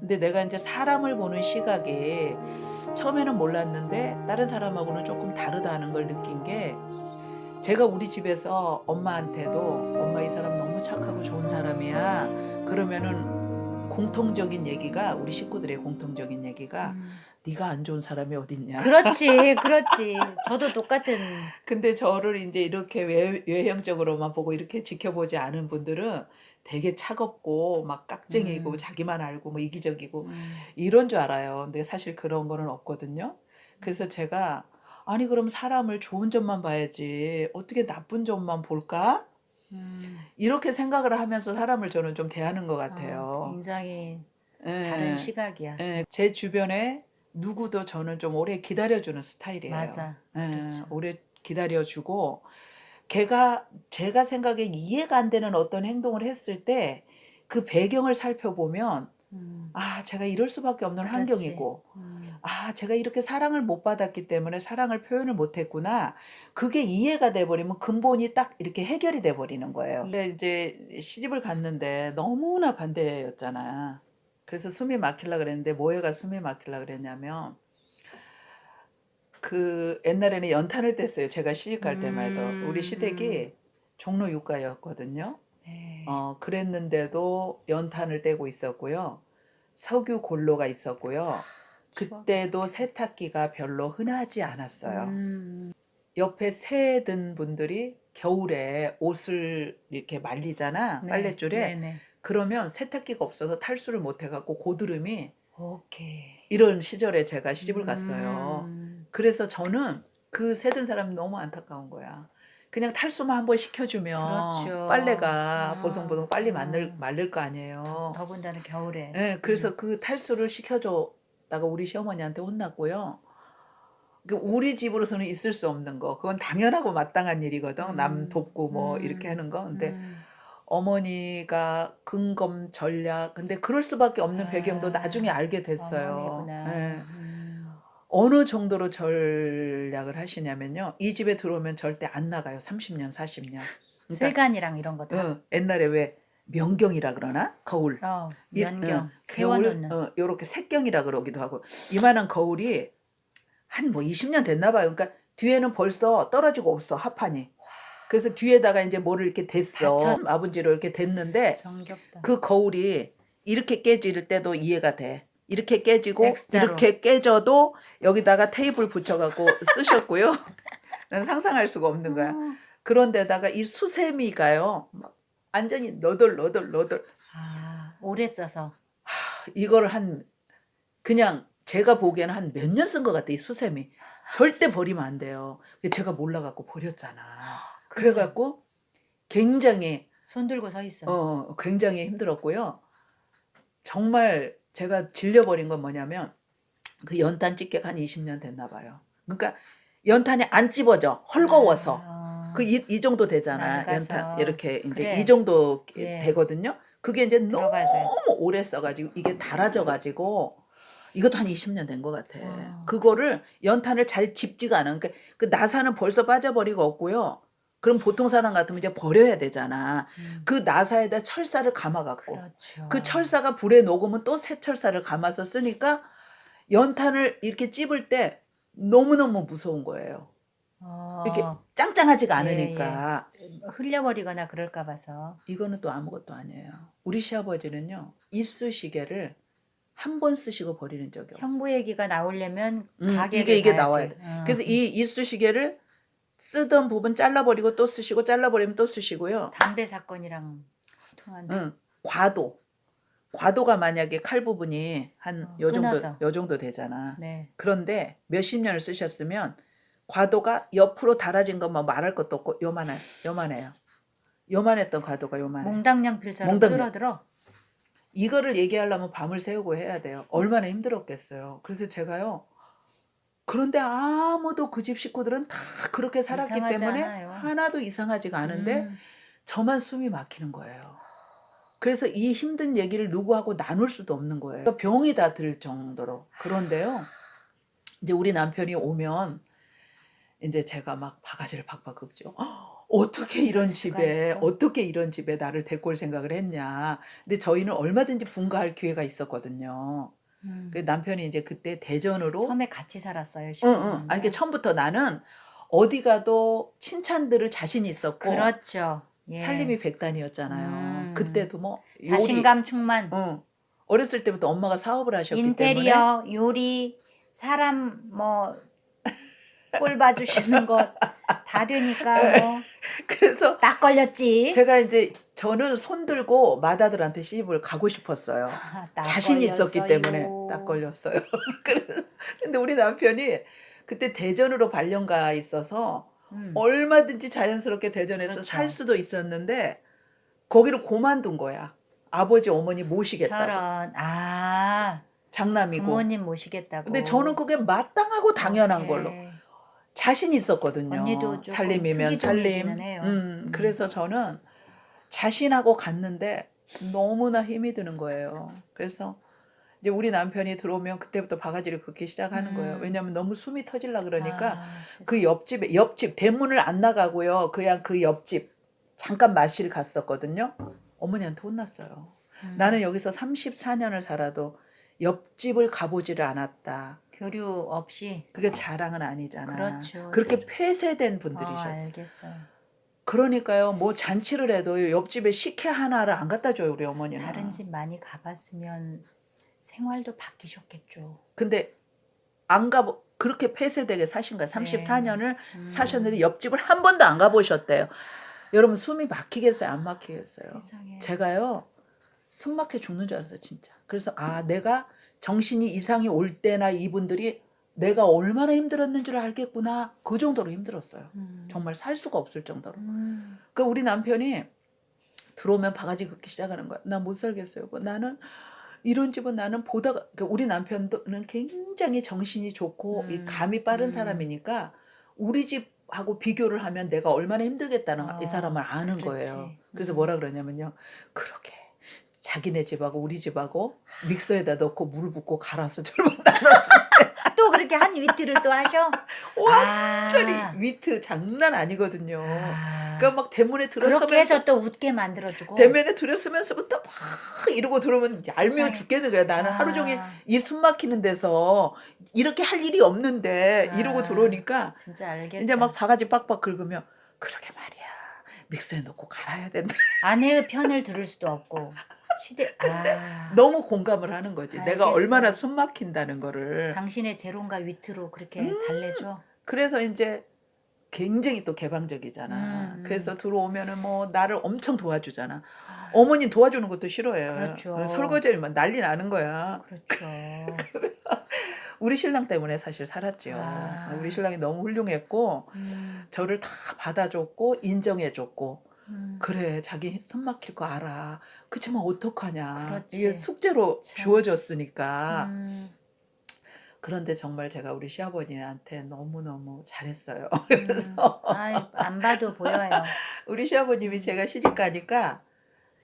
근데 내가 이제 사람을 보는 시각이 처음에는 몰랐는데 다른 사람하고는 조금 다르다는 걸 느낀 게, 제가 우리 집에서 엄마한테도 "엄마 이 사람 너무 착하고 좋은 사람이야." 그러면은 공통적인 얘기가, 우리 식구들의 공통적인 얘기가 음. "네가 안 좋은 사람이 어딨냐." 그렇지, 그렇지. 저도 똑같은. 근데 저를 인제 이렇게 외형적으로만 보고 이렇게 지켜보지 않은 분들은 되게 차갑고 막 깍쟁이고 음. 자기만 알고 뭐 이기적이고 음. 이런 줄 알아요. 근데 사실 그런 거는 없거든요. 그래서 제가 '아니 그럼 사람을 좋은 점만 봐야지 어떻게 나쁜 점만 볼까?' 음. 이렇게 생각을 하면서 사람을 저는 좀 대하는 것 같아요. 굉장히 다른 예. 시각이야. 예. 제 주변에 누구도 저는 좀 오래 기다려 주는 스타일이에요. 맞아. 예. 그렇죠. 오래 기다려 주고, 걔가 제가 생각에 이해가 안 되는 어떤 행동을 했을 때 그 배경을 살펴보면 음. '아 제가 이럴 수밖에 없는 그렇지. 환경이고, 아 제가 이렇게 사랑을 못 받았기 때문에 사랑을 표현을 못 했구나.' 그게 이해가 돼 버리면 근본이 딱 이렇게 해결이 돼 버리는 거예요. 이 근데 이제 시집을 갔는데 너무나 반대였잖아. 그래서 숨이 막힐라 그랬는데 뭐에가 숨이 막힐라 그랬냐면, 그 옛날에는 연탄을 뗐어요, 제가 시집 갈 때마다. 우리 시댁이 종로 유가였거든요. 네. 그랬는데도 연탄을 떼고 있었고요. 석유 골로가 있었고요. 추억이 그때도 섞이네. 세탁기가 별로 흔하지 않았어요. 음. 옆에 새 든 분들이 겨울에 옷을 이렇게 말리잖아, 네. 빨랫줄에. 네네. 그러면 세탁기가 없어서 탈수를 못 해 갖고 고드름이, 오케이. 이런 시절에 제가 시집을 갔어요. 음. 그래서 저는 그 새 든 사람이 너무 안타까운 거야. 그냥 탈수만 한번 시켜 주면 그렇죠. 빨래가 보송보송 빨리 마를 거 더 아니에요. 더군다나 겨울에. 예. 그래서 그 탈수를 시켜 줬다가 우리 시어머니한테 혼났고요. 그 우리 집으로서는 있을 수 없는 거, 그건 당연하고 마땅한 일이거든, 남 음. 돕고 뭐 이렇게 음. 하는 거. 근데 음. 어머니가 근검절약, 근데 그럴 수밖에 없는 배경도 나중에 아. 알게 됐어요. 어머니구나. 예. 어느 정도로 절약을 하시냐면요, 이 집에 들어오면 절대 안 나가요, 30 년 40 년. 그러니까 세간이랑 이런 거 다? 옛날에 왜 명경이라 그러나? 거울. 면경 세워 겨울 놓는. 요렇게 색경이라 그러기도 하고, 이만한 거울이 한 뭐 20년 됐나 봐요. 그러니까 뒤에는 벌써 떨어지고 없어, 하판이. 그래서 뒤에다가 인제 뭐를 이렇게 받쳐 댔어. 아버지로 이렇게 댔는데 정겹다. 그 거울이 이렇게 깨질 때도 이해가 돼. 이렇게 깨지고 X자로. 이렇게 깨져도 여기다가 테이프를 붙여 갖고 쓰셨고요. 난 상상할 수가 없는 거야. 어. 그런데다가 이 수세미가요, 막 완전히 너덜너덜너덜. 오래 써서. 이거를 한, 그냥 제가 보기에는 한 몇 년 쓴 것 같아, 이 수세미. 절대 버리면 안 돼요. 근데 제가 몰라 갖고 버렸잖아. 그래 그래. 갖고 굉장히 손 들고 서 있어. 굉장히 힘들었고요. 정말 제가 질려 버린 건 뭐냐면, 그 연탄 집게가 한 20년 됐나 봐요. 그러니까 연탄이 안 집어져, 헐거워서. 그 이 정도 되잖아, 연탄. 낡아서. 이렇게 인제 이 그래. 정도 예. 되거든요. 그게 인제 너무 들어가줘야 돼. 오래 써 가지고 이게 닳아져 가지고, 이것도 한 20년 된 것 같아. 와. 그거를 연탄을 잘 집지가 않아. 그러니까 그 나사는 벌써 빠져버리고 없고요. 그럼 보통 사람 같으면 이제 버려야 되잖아. 음. 그 나사에다 철사를 감아 갖고, 그 그렇죠. 철사가 불에 녹으면 또 새 철사를 감아서 쓰니까 연탄을 이렇게 찝을 때 너무너무 무서운 거예요. 이렇게 어. 짱짱하지가 예예. 않으니까. 흘려버리거나 그럴까 봐서. 이거는 또 아무것도 아니에요. 우리 시아버지는요, 이쑤시개를 한 번 쓰시고 버리는 적이 없어요. 형부 얘기가 나오려면 이게 가계를 나와야 봐야지. 돼. 그래서 이 이쑤시개를 쓰던 부분 잘라 버리고 또 쓰시고 잘라 버리면 또 쓰시고요. 담배 사건이랑 통한다. 과도가 만약에 칼 부분이 한 끊어져. 요 정도 되잖아. 네. 그런데 몇십 년을 쓰셨으면 과도가 옆으로 달아진 것만 말할 것도 없고 요만해요. 요만했던 과도가 요만해. 몽당연필처럼 몽당면. 줄어들어. 이거를 얘기하려면 밤을 새우고 해야 돼요. 얼마나 힘들었겠어요. 그래서 제가요, 그런데 아무도 그 집 식구들은 다 그렇게 살았기 이상하지 때문에 않아요. 하나도 이상하지가 않은데 음. 저만 숨이 막히는 거예요. 그래서 이 힘든 얘기를 누구하고 나눌 수도 없는 거예요. 그러니까 병이 다 들 정도로. 그런데요, 이제 우리 남편이 오면 인제 제가 막 바가지를 팍팍 긁죠. 어떻게 이런 수가 집에 있어. 어떻게 이런 집에 나를 데리고 올 생각을 했냐. 근데 저희는 얼마든지 분가할 기회가 있었거든요. 그 음. 남편이 이제 그때 대전으로 처음에 같이 살았어요, 응응. 아니 그러니까 15년을. 처음부터 나는 어디 가도 칭찬들을 자신 있었고 그렇죠. 예. 살림이 백단이었잖아요. 음. 그때도 뭐 요리 자신감 충만. 응. 어렸을 때부터 엄마가 사업을 하셨기 때문에 인테리어, 요리, 사람 뭐 꼴 봐주시는 것 다 되니까 뭐 그래서 딱 걸렸지. 제가 이제 저는 손 들고 맏아들한테 시집을 가고 싶었어요. 딱 자신이 있었기 때문에 딱 걸렸어요. 걸렸어요. 그래서 근데 우리 남편이 그때 대전으로 발령가 있어서 음. 얼마든지 자연스럽게 대전에서 살 그렇죠. 수도 있었는데 거기를 고만둔 거야. 아버지 어머니 모시겠다고. 저런 장남이고. 부모님 모시겠다고. 근데 저는 그게 마땅하고 당연한 걸로 오케이. 자신 있었거든요. 언니도 조금 살림이면 특이종이기는 살림. 해요. 그래서 저는 자신하고 갔는데 너무나 힘이 드는 거예요. 그래서 이제 우리 남편이 들어오면 그때부터 바가지를 긋기 시작하는 거예요. 음. 왜냐하면 너무 숨이 터질라 그러니까 세상에. 그 옆집 대문을 안 나가고요. 그냥 그 옆집 잠깐 마실 갔었거든요. 어머니한테 혼났어요. 나는 여기서 34년을 살아도 옆집을 가보지를 않았다. 교류 없이. 그게 자랑은 아니잖아. 그렇죠. 그렇게 폐쇄된 분들이셨어요. 알겠어요. 그러니까요. 뭐 잔치를 해도 옆집에 식혜 하나를 안 갖다 줘요. 우리 어머니는. 다른 집 많이 가봤으면 생활도 바뀌셨겠죠. 근데 안 가보 그렇게 폐쇄되게 사신 거예요. 34년을 사셨는데 옆집을 한 번도 안 가보셨대요. 여러분 숨이 막히겠어요? 안 막히겠어요? 세상에. 제가요. 숨 막혀 죽는 줄 알았어요. 진짜. 그래서 내가 정신이 이상이 올 때나 이분들이 내가 얼마나 힘들었는 줄 알겠구나. 그 정도로 힘들었어요. 정말 살 수가 없을 정도로. 그러니까 우리 남편이 들어오면 바가지 긋기 시작하는 거야. 나 못 살겠어요. 나는 이런 집은 나는 보다가 그러니까 우리 남편은 굉장히 정신이 좋고 이 감이 빠른 사람이니까 우리 집하고 비교를 하면 내가 얼마나 힘들겠다는 이 사람을 아는 그렇지. 거예요. 그래서 뭐라 그러냐면요. 그러게 자기네 집하고 우리 집하고 믹서에다 넣고 물 붓고 갈아서 절반 나눠서 또 그렇게 한 위트를 또 하셔? 완전히 위트 장난 아니거든요. 그러니까 막 대문에 그렇게 들어서면서 해서 또 웃게 만들어주고. 대면에 들어서면서부터 막 이러고 들어오면 얄미워 세상에. 죽겠는 거야. 나는 하루 종일 이 숨 막히는 데서 이렇게 할 일이 없는데 이러고 들어오니까 진짜 알겠다. 이제 막 바가지 빡빡 긁으며 그러게 말이야. 믹서에 넣고 갈아야 된다. 아내의 편을 들을 수도 없고. 너무 공감을 하는 거지. 내가 알겠어요. 얼마나 숨 막힌다는 거를. 당신의 재론과 위트로 그렇게 달래줘. 그래서 이제 굉장히 또 개방적이잖아. 그래서 들어오면은 뭐 나를 엄청 도와주잖아. 어머니 도와주는 것도 싫어해요. 그렇죠. 설거지하면 난리 나는 거야. 그렇죠. 우리 신랑 때문에 사실 살았죠. 우리 신랑이 너무 훌륭했고 저를 다 받아줬고 인정해줬고 그래 자기 숨 막힐 거 알아. 그치만 어떡하냐. 그렇지. 이게 숙제로 참. 주어졌으니까. 그런데 정말 제가 우리 시아버님한테 너무너무 잘했어요. 그래서 안 봐도 보여요. 우리 시아버님이 제가 시집 가니까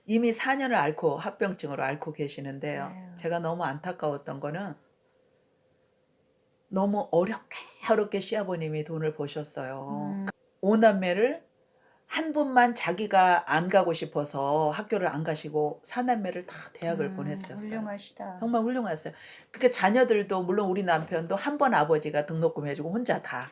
이미 4년을 합병증으로 앓고 계시는데요. 아유. 제가 너무 안타까웠던 거는 너무 어렵게 시아버님이 돈을 버셨어요. 오남매를 한 분만 자기가 안 가고 싶어서 학교를 안 가시고 사남매를 다 대학을 보냈었어요. 훌륭하시다. 정말 훌륭했어요. 그러니까 자녀들도 물론 우리 남편도 한 번 아버지가 등록금 해주고 혼자 다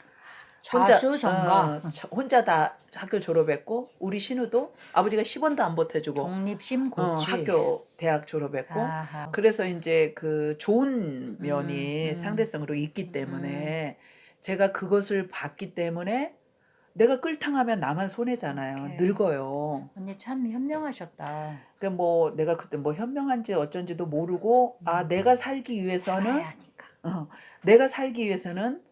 좌수성가. 혼자 다 학교 졸업했고 우리 신우도 아버지가 10원도 안 보태주고 독립심고취. 학교 대학 졸업했고 아하. 그래서 이제 그 좋은 면이 상대성으로 있기 때문에 제가 그것을 봤기 때문에 내가 끌탕하면 나만 손해잖아요. 오케이. 늙어요. 언니 참 현명하셨다. 그러니까 뭐 내가 그때 뭐 현명한지 어쩐지도 모르고 내가 살기 위해서는 살아야 하니까. 내가 살기 위해서는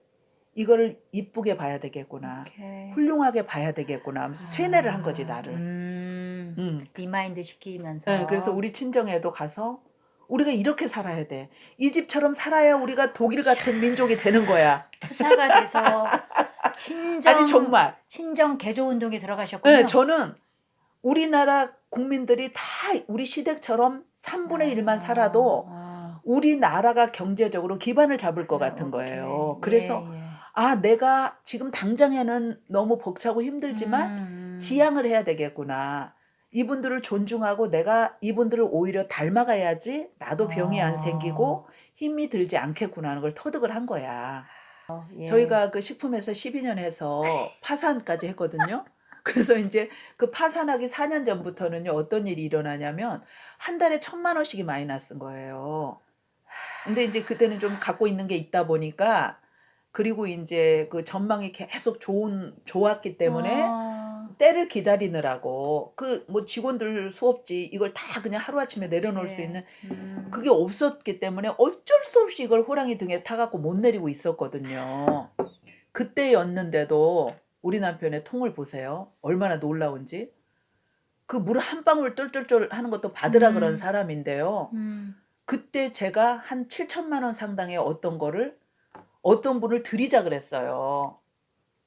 이거를 이쁘게 봐야 되겠구나. 오케이. 훌륭하게 봐야 되겠구나 하면서 세뇌를 한 거지 나를. 리마인드 시키면서. 네, 그래서 우리 친정에도 가서 우리가 이렇게 살아야 돼. 이 집처럼 살아야 우리가 독일 같은 민족이 되는 거야. 투사가 돼서 아니 정말. 친정 개조 운동에 들어가셨군요. 네, 저는 우리나라 국민들이 다 우리 시댁처럼 3분의 1만 살아도 우리나라가 경제적으로 기반을 잡을 것 같은 거예요. 오케이. 그래서 예. 내가 지금 당장에는 너무 벅차고 힘들지만 지양을 해야 되겠구나. 이분들을 존중하고 내가 이분들을 오히려 닮아가야지 나도 병이 안 생기고 힘이 들지 않겠구나 하는 걸 터득을 한 거야. 예. 저희가 그 식품회사 12년 해서 파산까지 했거든요. 그래서 이제 그 파산하기 4년 전부터는요, 어떤 일이 일어나냐면 한 달에 1,000만 원씩이 마이너스인 거예요. 근데 이제 그때는 좀 갖고 있는 게 있다 보니까, 그리고 이제 그 전망이 계속 좋았기 때문에 때를 기다리느라고 그 뭐 직원들 수업지 이걸 다 그냥 하루아침에 내려놓을 수 있는 그게 없었기 때문에 어쩔 수 없이 이걸 호랑이 등에 타갖고 못 내리고 있었거든요. 그때였는데도 우리 남편의 통을 보세요. 얼마나 놀라운지. 그 물 한 방울 쫄쫄쫄 하는 것도 받으라 그런 사람인데요. 그때 제가 한 7천만 원 상당의 어떤 거를 어떤 분을 드리자 그랬어요.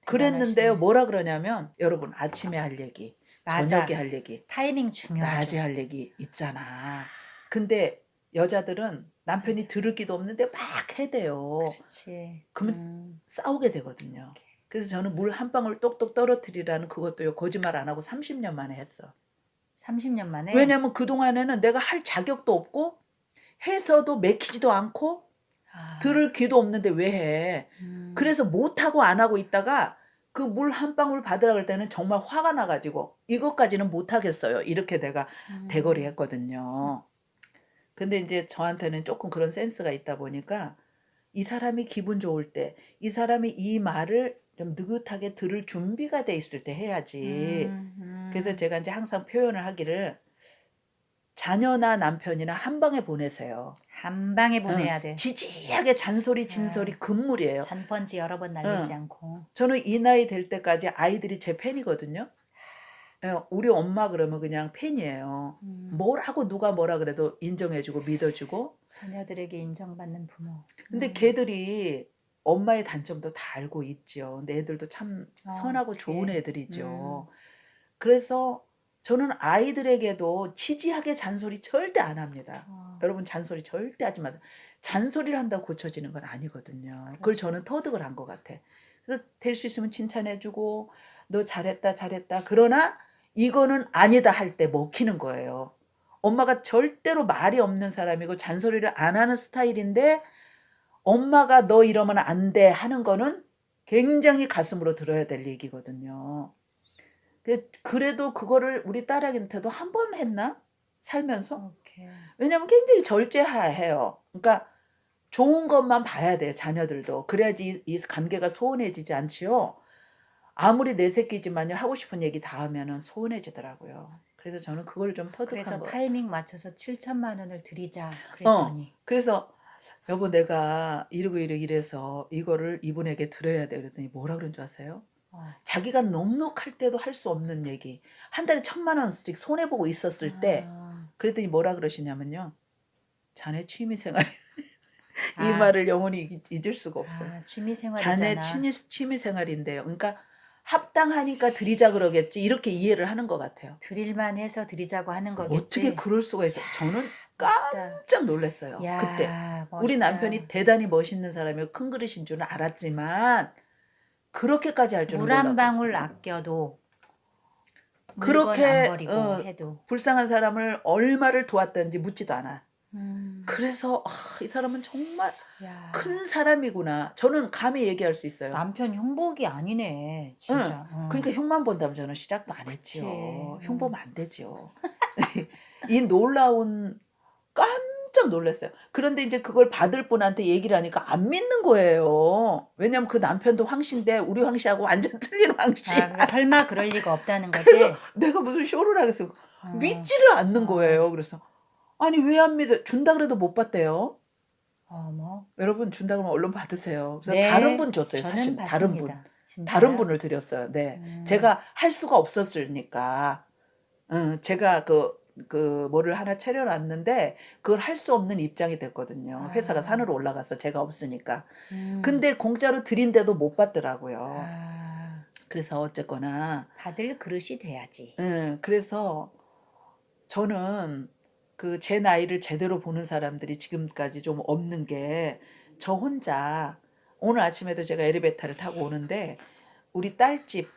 그랬는데요. 대단하시네. 뭐라 그러냐면, 여러분 아침에 할 얘기, 맞아. 저녁에 할 얘기, 타이밍 중요하죠. 낮에 할 얘기 있잖아. 근데 여자들은 남편이 들을 기도 없는데 막 해대요. 그렇지. 그러면 싸우게 되거든요. 그래서 저는 물 한 방울 똑똑 떨어뜨리라는 그것도요, 거짓말 안 하고 30년 만에 했어. 30년 만에. 왜냐면 그동안에는 내가 할 자격도 없고 해서도 맥히지도 않고 들을 귀도 없는데 왜 해. 그래서 못하고 안 하고 있다가 그 물 한 방울 받으라 그럴 때는 정말 화가 나가지고 이것까지는 못하겠어요. 이렇게 내가 대거리 했거든요. 근데 이제 저한테는 조금 그런 센스가 있다 보니까 이 사람이 기분 좋을 때, 이 사람이 이 말을 좀 느긋하게 들을 준비가 돼 있을 때 해야지. 그래서 제가 이제 항상 표현을 하기를, 자녀나 남편이나 한 방에 보내세요. 한 방에 보내야 돼. 지지하게 잔소리 진소리 금물이에요. 잔펀지 여러 번 날리지 않고. 저는 이 나이 될 때까지 아이들이 제 팬이거든요. 예, 우리 엄마 그러면 그냥 팬이에요. 뭐라고 누가 뭐라 그래도 인정해주고 믿어주고. 자녀들에게 인정받는 부모. 근데 걔들이 엄마의 단점도 다 알고 있죠. 근데 애들도 참 선하고 그래. 좋은 애들이죠. 그래서 저는 아이들에게도 지지하게 잔소리 절대 안 합니다. 여러분 잔소리 절대 하지 마세요. 잔소리를 한다고 고쳐지는 건 아니거든요. 그걸 저는 터득을 한 것 같아. 그래서 될 수 있으면 칭찬해주고 너 잘했다 잘했다. 그러나 이거는 아니다 할 때 먹히는 거예요. 엄마가 절대로 말이 없는 사람이고 잔소리를 안 하는 스타일인데 엄마가 너 이러면 안 돼 하는 거는 굉장히 가슴으로 들어야 될 얘기거든요. 그래도 그거를 우리 딸한테도 한 번 했나? 살면서? 오케이. 왜냐면 굉장히 절제해요. 그러니까 좋은 것만 봐야 돼요, 자녀들도. 그래야지 이 관계가 소원해지지 않지요. 아무리 내 새끼지만요, 하고 싶은 얘기 다 하면은 소원해지더라고요. 그래서 저는 그걸 좀 터득한 그래서 거예요. 타이밍 맞춰서 7천만 원을 드리자 그랬더니. 그래서 여보 내가 이래서 이거를 이분에게 드려야 돼. 그랬더니 뭐라 그런 줄 아세요? 자기가 넉넉할 때도 할 수 없는 얘기. 한 달에 1,000만 원씩 손해보고 있었을 때 그랬더니 뭐라 그러시냐면요. 자네 취미생활. 이 말을 영원히 잊을 수가 없어요. 취미생활이잖아. 자네 취미생활인데요. 그러니까 합당하니까 드리자 그러겠지. 이렇게 이해를 하는 것 같아요. 드릴만 해서 드리자고 하는 거겠지. 어떻게 그럴 수가 있어요. 저는 멋있다. 깜짝 놀랐어요. 야, 그때. 멋있다. 우리 남편이 대단히 멋있는 사람이고 큰 그릇인 줄은 알았지만 그렇게까지 할 줄은 물 한 몰랐고. 방울 아껴도 그렇게 물건 안 버리고 해도. 불쌍한 사람을 얼마를 도왔던지 묻지도 않아. 그래서 이 사람은 정말 야, 큰 사람이구나. 저는 감히 얘기할 수 있어요. 남편 흉복이 아니네 진짜. 그러니까 흉만 본다면 저는 시작도 안 했지요. 그치. 흉 보면 안 되지요. 이 놀라운, 깜짝 놀랐어요. 그런데 이제 그걸 받을 분한테 얘기를 하니까 안 믿는 거예요. 왜냐면 그 남편도 황씨인데 우리 황씨하고 완전 틀린 황씨. 그러니까 설마 그럴 리가 없다는 거지. 그래서 내가 무슨 쇼를 하겠어. 믿지를 않는 거예요. 그래서 아니 왜 안 믿어? 준다 그래도 못 받대요. 어머. 여러분 준다 그러면 얼른 받으세요. 그래서 네, 다른 분 줬어요. 저는 사실 다른 분. 받습니다. 진짜요? 다른 분을 드렸어요. 네. 제가 할 수가 없었으니까. 제가 뭐를 하나 차려놨는데 그걸 할 수 없는 입장이 됐거든요. 회사가 산으로 올라가서 제가 없으니까. 근데 공짜로 드린데도 못 받더라고요. 그래서 어쨌거나 받을 그릇이 돼야지. 그래서 저는 그 제 나이를 제대로 보는 사람들이 지금까지 좀 없는 게, 저 혼자 오늘 아침에도 제가 엘리베이터를 타고 오는데 우리 딸집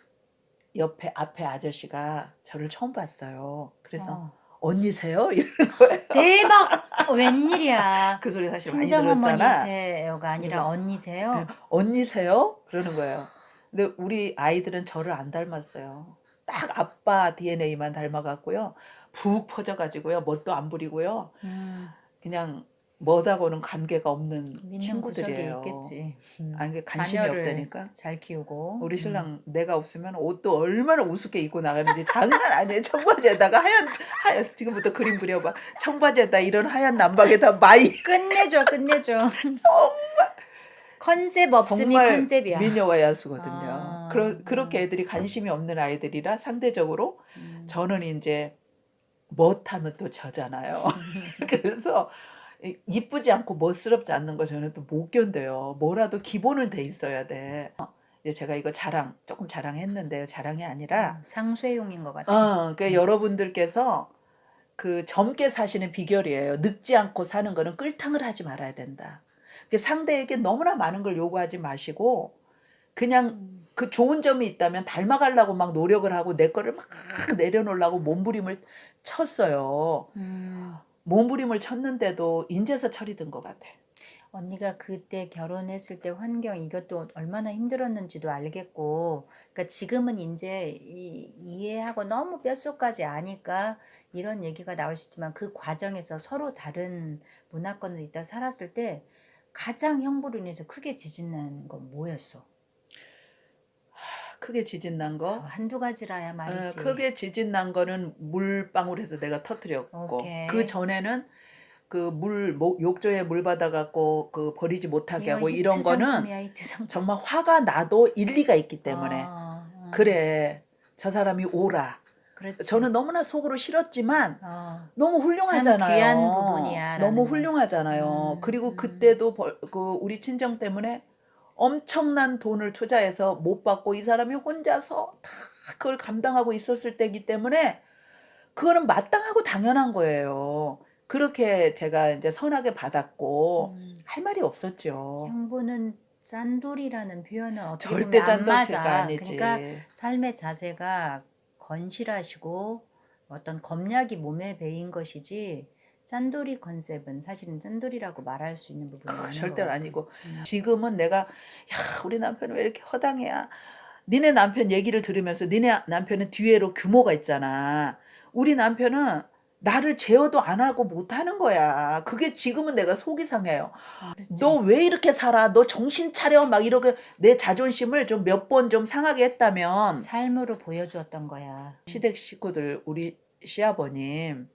옆에 앞에 아저씨가 저를 처음 봤어요. 그래서 어. 언니세요? 이러는 거예요. 대박! 웬일이야. 그 소리 사실 많이 들었잖아. 친정어머니세요가 아니라 그래서 언니세요? 언니세요? 그러는 거예요. 근데 우리 아이들은 저를 안 닮았어요. 딱 아빠 DNA만 닮아갖고요. 푹 퍼져가지고요. 멋도 안 부리고요. 그냥 뭐하고는 관계가 없는 믿는 구석에 친구들이에요. 있겠지. 아니 이게 관심이 자녀를 없다니까. 잘 키우고. 우리 신랑 내가 없으면 옷도 얼마나 우습게 입고 나가는지 장난 아니에요. 청바지에다가 하얀 지금부터 그림 그려봐. 청바지에다 이런 하얀 남박에다 마이 끝내줘. 컨셉 없음이 정말 컨셉이야. 미녀와 야수거든요. 아. 그렇게 애들이 관심이 없는 아이들이라 상대적으로 저는 이제 멋하면 또 저잖아요. 그래서 이쁘지 않고 멋스럽지 않는 거 저는 또 못 견뎌요. 뭐라도 기본은 돼 있어야 돼. 이제 제가 이거 조금 자랑했는데요. 자랑이 아니라 상쇄용인 것 같아. 그러니까 여러분들께서 그 젊게 사시는 비결이에요. 늙지 않고 사는 거는 끌탕을 하지 말아야 된다. 상대에게 너무나 많은 걸 요구하지 마시고 그냥 그 좋은 점이 있다면 닮아가려고 막 노력을 하고 내 거를 막 내려놓으려고 몸부림을 쳤어요. 몸부림을 쳤는데도 인제서 철이 든 것 같아. 언니가 그때 결혼했을 때 환경 이것도 얼마나 힘들었는지도 알겠고, 그러니까 지금은 이제 이해하고 너무 뼛속까지 아니까 이런 얘기가 나올 수 있지만 그 과정에서 서로 다른 문화권을 있다 살았을 때 가장 형부로 인해서 크게 지진난 건 뭐였어? 크게 지진 난 거? 한두 가지라야 말이지. 크게 지진 난 거는 물방울에서 내가 터뜨렸고 오케이. 그 전에는 그 욕조에 물 받아갖고 그 버리지 못하게 이거 하고 히트 이런 거는 상품이야, 히트 상품. 정말 화가 나도 일리가 있기 때문에 그래 저 사람이 오라. 그렇지. 저는 너무나 속으로 싫었지만 너무 참 훌륭하잖아요. 귀한 부분이야. 너무 훌륭하잖아요. 그리고 그때도 그 우리 친정 때문에 엄청난 돈을 투자해서 못 받고 이 사람이 혼자서 다 그걸 감당하고 있었을 때이기 때문에 그거는 마땅하고 당연한 거예요. 그렇게 제가 이제 선하게 받았고 할 말이 없었죠. 형부는 짠돌이라는 표현은 어떻게 절대 보면 안 짠돌씨가 맞아. 아니지. 그러니까 삶의 자세가 건실하시고 어떤 검약이 몸에 배인 것이지 짠돌이 컨셉은 사실은 짠돌이라고 말할 수 있는 부분이 아닌 것 절대로 같아. 아니고 지금은 내가 야 우리 남편은 왜 이렇게 허당해야 니네 남편 얘기를 들으면서 니네 남편은 뒤에로 규모가 있잖아. 우리 남편은 나를 제어도 안 하고 못 하는 거야. 그게 지금은 내가 속이 상해요. 그렇지. 너 왜 이렇게 살아? 너 정신 차려. 막 이렇게 내 자존심을 좀 몇 번 좀 상하게 했다면 삶으로 보여주었던 거야. 시댁 식구들 우리 시아버님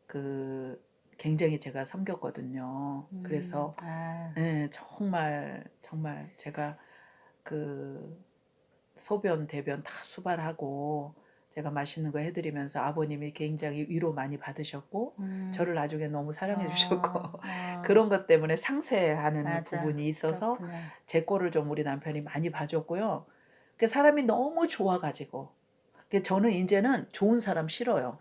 그 굉장히 제가 섬겼거든요. 그래서 예, 정말 제가 그 소변 대변 다 수발하고 제가 맛있는 거 해드리면서 아버님이 굉장히 위로 많이 받으셨고 저를 나중에 너무 사랑해 주셨고 그런 것 때문에 상쇄하는 맞아. 부분이 있어서 그렇구나. 제 거를 좀 우리 남편이 많이 봐줬고요. 그 사람이 너무 좋아가지고 저는 이제는 좋은 사람 싫어요.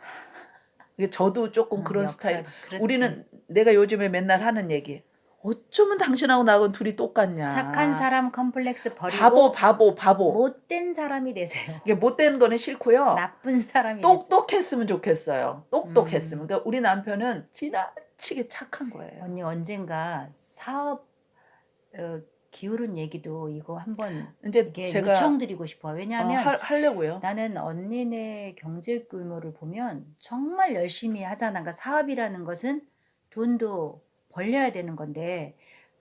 저도 조금 그런 스타일. 그렇지. 우리는 내가 요즘에 맨날 하는 얘기. 어쩌면 당신하고 나하고 둘이 똑같냐. 착한 사람 컴플렉스 버리고 바보. 못된 사람이 되세요. 이게 못된 거는 싫고요. 나쁜 사람이 되세요. 똑똑했으면 좋겠어요. 똑똑했으면. 그러니까 우리 남편은 지나치게 착한 거예요. 언니 언젠가 사업 기울은 얘기도 이거 한번 이제 이게 제가 요청드리고 싶어요. 왜냐하면 하려고요. 나는 언니네 경제 규모를 보면 정말 열심히 하잖아. 그러니까 사업이라는 것은 돈도 벌려야 되는 건데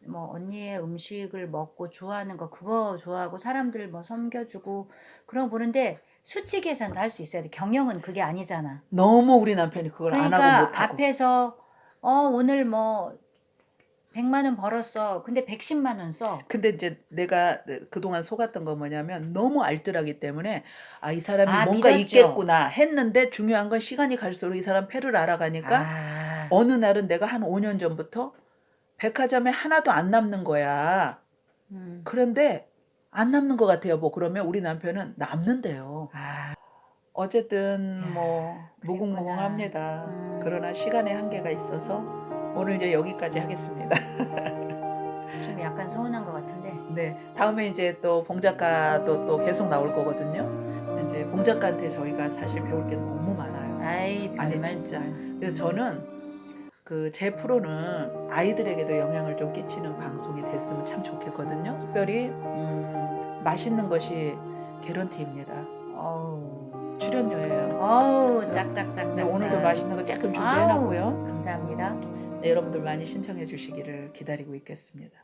뭐 언니의 음식을 먹고 좋아하는 거 그거 좋아하고 사람들 뭐 섬겨주고 그런 거 보는데 수치 계산도 할 수 있어야 돼. 경영은 그게 아니잖아. 너무 우리 남편이 그걸 안 하고 그러니까 못하고. 앞에서 오늘 뭐 100만 원 벌었어. 근데 110만 원 써. 근데 이제 내가 그동안 속았던 건 뭐냐면 너무 알뜰하기 때문에 이 사람이 뭔가 믿었죠. 있겠구나 했는데 중요한 건 시간이 갈수록 이 사람 패를 알아가니까 어느 날은 내가 한 5년 전부터 백화점에 하나도 안 남는 거야. 그런데 안 남는 것 같아요. 뭐 그러면 우리 남편은 남는데요. 어쨌든 뭐 무궁무궁합니다. 그러나 시간의 한계가 있어서 오늘 이제 여기까지 하겠습니다. 좀 약간 서운한 것 같은데. 네, 다음에 이제 또 봉 작가도 또 계속 나올 거거든요. 이제 봉 작가한테 저희가 사실 배울 게 너무 많아요. 아이, 아니, 별 진짜. 말씀. 그래서 저는 그 제 프로는 아이들에게도 영향을 좀 끼치는 방송이 됐으면 참 좋겠거든요. 특별히 맛있는 것이 개런티입니다. 어우, 출연료예요. 어우, 짝짝짝짝. 네, 오늘도 맛있는 거 조금 아우, 준비해놨고요. 감사합니다. 네, 여러분들 많이 신청해 주시기를 기다리고 있겠습니다.